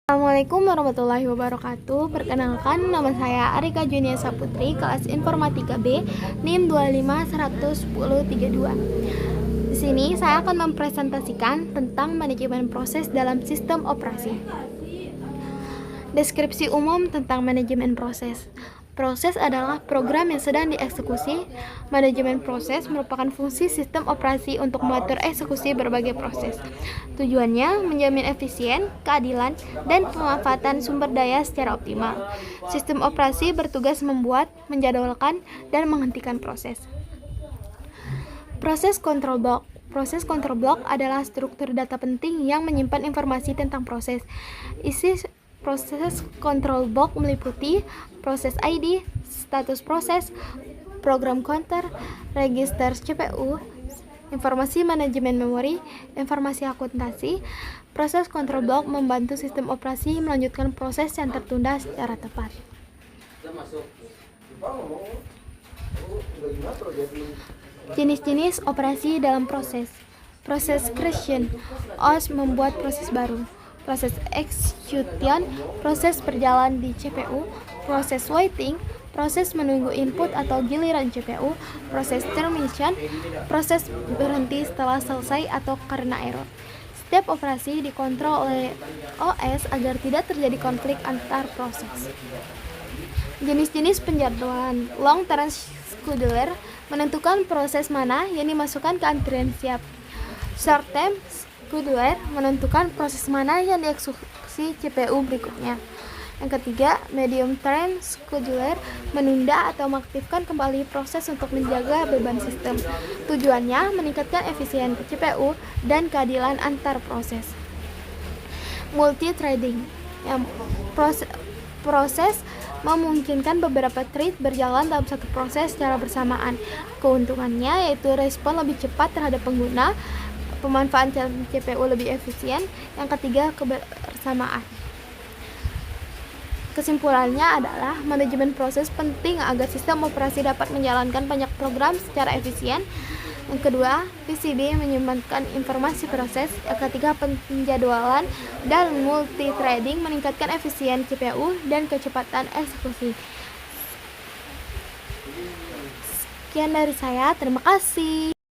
Assalamualaikum warahmatullahi wabarakatuh. Perkenalkan, nama saya Arika Junia Saputri, kelas Informatika B, NIM 251032. Di sini saya akan mempresentasikan tentang manajemen proses dalam sistem operasi. Deskripsi umum tentang manajemen proses. Proses adalah program yang sedang dieksekusi. Manajemen proses merupakan fungsi sistem operasi untuk mengatur eksekusi berbagai proses. Tujuannya menjamin efisien, keadilan, dan pemanfaatan sumber daya secara optimal. Sistem operasi bertugas membuat, menjadwalkan, dan menghentikan proses. Proses control block. Proses control block adalah struktur data penting yang menyimpan informasi tentang proses. Isi proses control block meliputi proses ID, status proses, program counter, register CPU, informasi manajemen memori, informasi akuntansi. Proses control block membantu sistem operasi melanjutkan proses yang tertunda secara tepat. Jenis-jenis operasi dalam proses. Proses creation, OS membuat proses baru. Proses execution, proses berjalan di CPU. Proses waiting, proses menunggu input atau giliran CPU. Proses termination, proses berhenti setelah selesai atau karena error. Setiap operasi dikontrol oleh OS agar tidak terjadi konflik antar proses. Jenis-jenis penjadwalan. Long term scheduler menentukan proses mana yang dimasukkan ke antrian siap. Short term scheduler menentukan proses mana yang dieksekusi CPU berikutnya. Yang ketiga, medium term scheduler menunda atau mengaktifkan kembali proses untuk menjaga beban sistem. Tujuannya meningkatkan efisiensi CPU dan keadilan antar proses. Multi-threading, yang proses memungkinkan beberapa thread berjalan dalam satu proses secara bersamaan. Keuntungannya yaitu respon lebih cepat terhadap pengguna, pemanfaatan CPU lebih efisien. Yang ketiga, kebersamaan. Kesimpulannya adalah manajemen proses penting agar sistem operasi dapat menjalankan banyak program secara efisien. Yang kedua, PCB menyimpan informasi proses. Yang ketiga, penjadwalan dan multi-threading meningkatkan efisien CPU dan kecepatan eksekusi. Sekian dari saya, terima kasih.